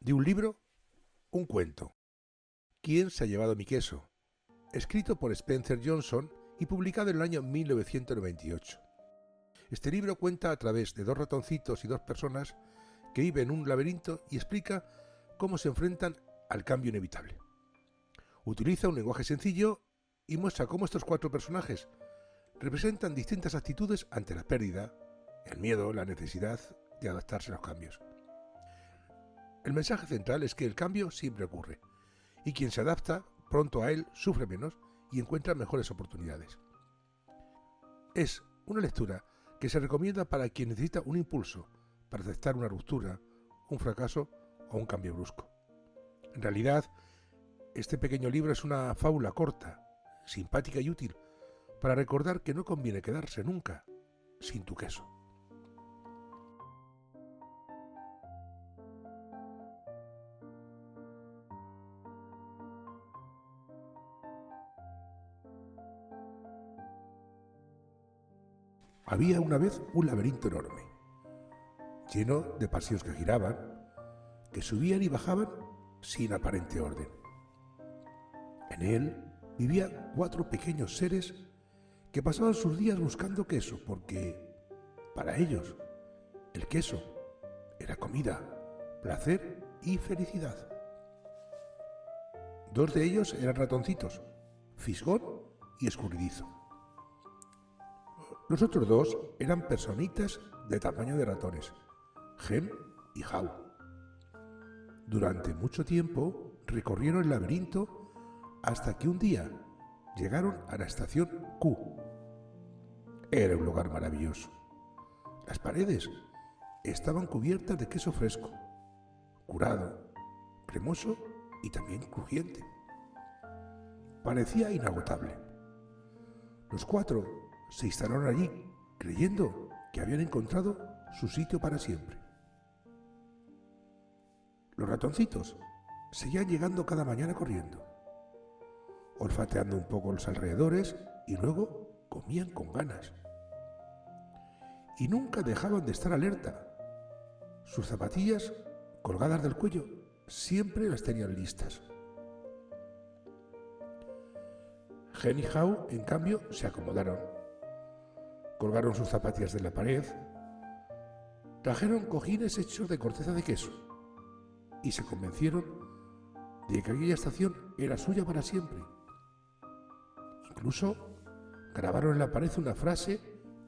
De un libro, un cuento. ¿Quién se ha llevado mi queso? Escrito por Spencer Johnson y publicado en el año 1998. Este libro cuenta a través de dos ratoncitos y dos personas que viven en un laberinto y explica cómo se enfrentan al cambio inevitable. Utiliza un lenguaje sencillo y muestra cómo estos cuatro personajes representan distintas actitudes ante la pérdida, el miedo, la necesidad de adaptarse a los cambios. El mensaje central es que el cambio siempre ocurre y quien se adapta pronto a él sufre menos y encuentra mejores oportunidades. Es una lectura que se recomienda para quien necesita un impulso para aceptar una ruptura, un fracaso o un cambio brusco. En realidad, este pequeño libro es una fábula corta, simpática y útil para recordar que no conviene quedarse nunca sin tu queso. Había una vez un laberinto enorme, lleno de pasillos que giraban, que subían y bajaban sin aparente orden. En él vivían cuatro pequeños seres que pasaban sus días buscando queso porque, para ellos, el queso era comida, placer y felicidad. Dos de ellos eran ratoncitos, Fisgón y Escurridizo. Los otros dos eran personitas de tamaño de ratones, Hen y Haw. Durante mucho tiempo recorrieron el laberinto hasta que un día llegaron a la estación Q. Era un lugar maravilloso. Las paredes estaban cubiertas de queso fresco, curado, cremoso y también crujiente. Parecía inagotable. Los cuatro se instalaron allí creyendo que habían encontrado su sitio para siempre. Los ratoncitos seguían llegando cada mañana corriendo, olfateando un poco los alrededores y luego comían con ganas. Y nunca dejaban de estar alerta. Sus zapatillas, colgadas del cuello, siempre las tenían listas. Hen y Haw, en cambio, se acomodaron. Colgaron sus zapatillas de la pared, trajeron cojines hechos de corteza de queso y se convencieron de que aquella estación era suya para siempre. Incluso grabaron en la pared una frase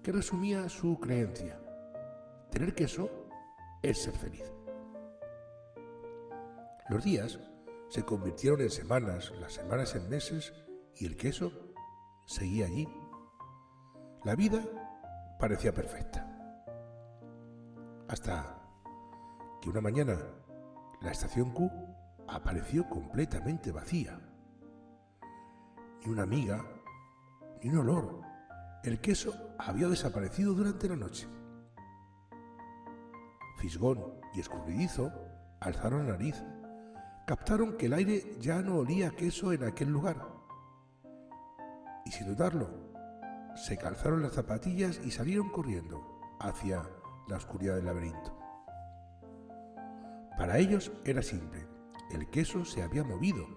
que resumía su creencia: tener queso es ser feliz. Los días se convirtieron en semanas, las semanas en meses y el queso seguía allí. La vida parecía perfecta. Hasta que una mañana la estación Q apareció completamente vacía. Ni una miga, ni un olor. El queso había desaparecido durante la noche. Fisgón y Escurridizo alzaron la nariz. Captaron que el aire ya no olía a queso en aquel lugar. Y sin dudarlo, se calzaron las zapatillas y salieron corriendo hacia la oscuridad del laberinto. Para ellos era simple: el queso se había movido,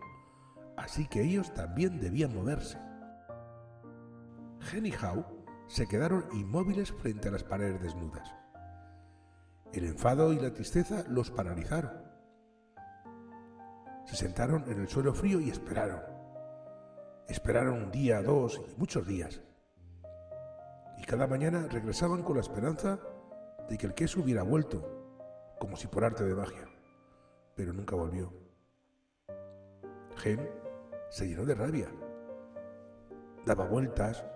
así que ellos también debían moverse. Hen y Haw se quedaron inmóviles frente a las paredes desnudas. El enfado y la tristeza los paralizaron. Se sentaron en el suelo frío y esperaron. Esperaron un día, dos y muchos días. Y cada mañana regresaban con la esperanza de que el queso hubiera vuelto, como si por arte de magia, pero nunca volvió. Hen se llenó de rabia. Daba vueltas,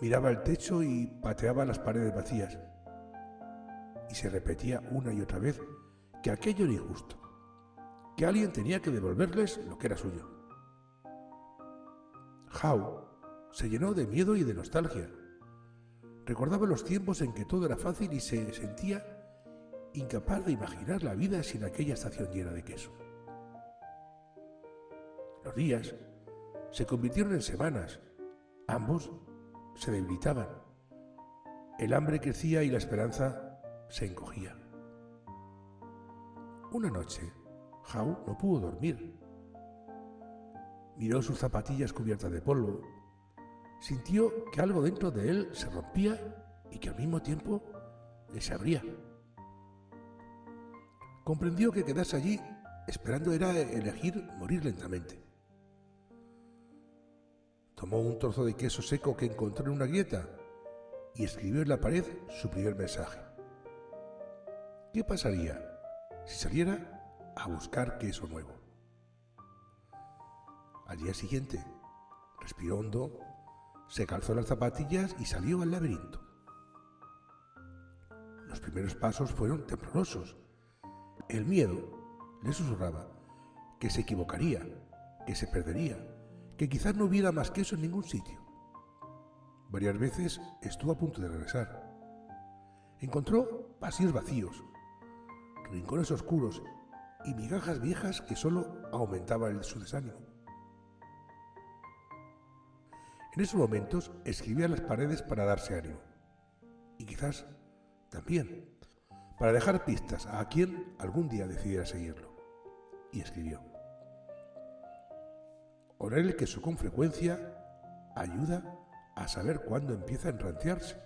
miraba el techo y pateaba las paredes vacías. Y se repetía una y otra vez que aquello era injusto, que alguien tenía que devolverles lo que era suyo. Haw se llenó de miedo y de nostalgia. Recordaba los tiempos en que todo era fácil y se sentía incapaz de imaginar la vida sin aquella estación llena de queso. Los días se convirtieron en semanas. Ambos se debilitaban. El hambre crecía y la esperanza se encogía. Una noche, Hao no pudo dormir. Miró sus zapatillas cubiertas de polvo. Sintió que algo dentro de él se rompía y que al mismo tiempo se abría. Comprendió que quedarse allí esperando era elegir morir lentamente. Tomó un trozo de queso seco que encontró en una grieta y escribió en la pared su primer mensaje. ¿Qué pasaría si saliera a buscar queso nuevo? Al día siguiente, respiró hondo, se calzó las zapatillas y salió al laberinto. Los primeros pasos fueron temblorosos. El miedo le susurraba que se equivocaría, que se perdería, que quizás no hubiera más queso en ningún sitio. Varias veces estuvo a punto de regresar. Encontró pasillos vacíos, rincones oscuros y migajas viejas que solo aumentaban su desánimo. En esos momentos escribía en las paredes para darse ánimo y quizás también para dejar pistas a quien algún día decidiera seguirlo. Y escribió: oler el queso con frecuencia ayuda a saber cuándo empieza a enranciarse.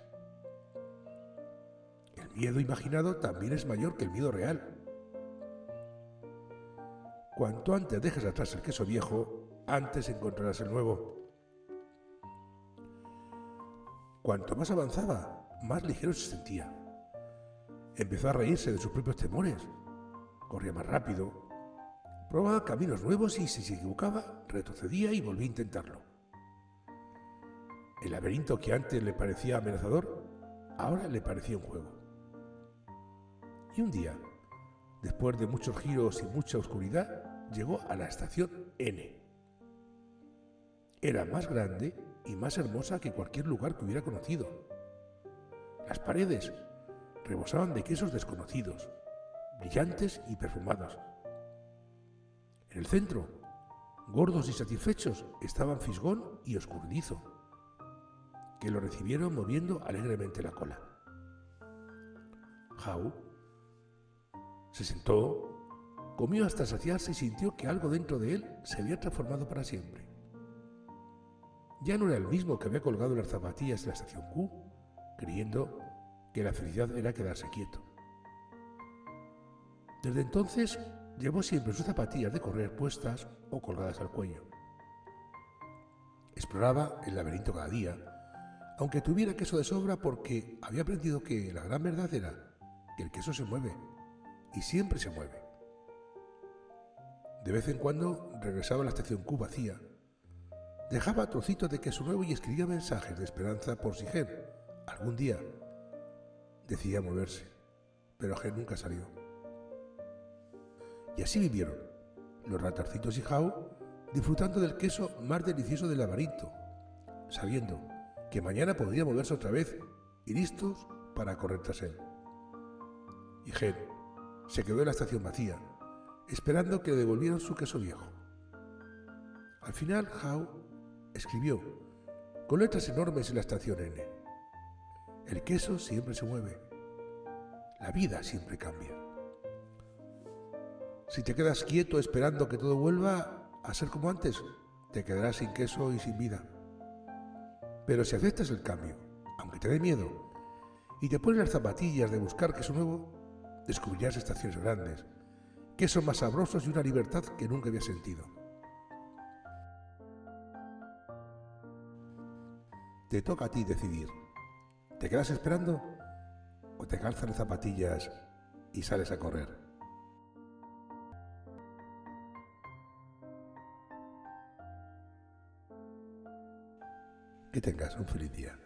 El miedo imaginado también es mayor que el miedo real. Cuanto antes dejes atrás el queso viejo, antes encontrarás el nuevo. Cuanto más avanzaba, más ligero se sentía. Empezó a reírse de sus propios temores. Corría más rápido. Probaba caminos nuevos y si se equivocaba, retrocedía y volvía a intentarlo. El laberinto que antes le parecía amenazador, ahora le parecía un juego. Y un día, después de muchos giros y mucha oscuridad, llegó a la estación N. Era más grande y más hermosa que cualquier lugar que hubiera conocido. Las paredes rebosaban de quesos desconocidos, brillantes y perfumados. En el centro, gordos y satisfechos, estaban Fisgón y Oscurdizo, que lo recibieron moviendo alegremente la cola. Hao se sentó, comió hasta saciarse y sintió que algo dentro de él se había transformado para siempre. Ya no era el mismo que había colgado las zapatillas de la estación Q, creyendo que la felicidad era quedarse quieto. Desde entonces llevó siempre sus zapatillas de correr puestas o colgadas al cuello. Exploraba el laberinto cada día, aunque tuviera queso de sobra, porque había aprendido que la gran verdad era que el queso se mueve, y siempre se mueve. De vez en cuando regresaba a la estación Q vacía, dejaba trocitos de queso nuevo y escribía mensajes de esperanza por si Gen algún día decidía moverse, pero Gen nunca salió. Y así vivieron los ratarcitos y Hao, disfrutando del queso más delicioso del laberinto, sabiendo que mañana podría moverse otra vez y listos para correr tras él. Y Gen se quedó en la estación vacía, esperando que le devolvieran su queso viejo. Al final, Hao escribió con letras enormes en la estación N: el queso siempre se mueve, la vida siempre cambia. Si te quedas quieto esperando que todo vuelva a ser como antes, te quedarás sin queso y sin vida. Pero si aceptas el cambio, aunque te dé miedo, y te pones las zapatillas de buscar queso nuevo, descubrirás estaciones grandes, quesos más sabrosos y una libertad que nunca había sentido. Te toca a ti decidir. ¿Te quedas esperando o te calzas las zapatillas y sales a correr? Que tengas un feliz día.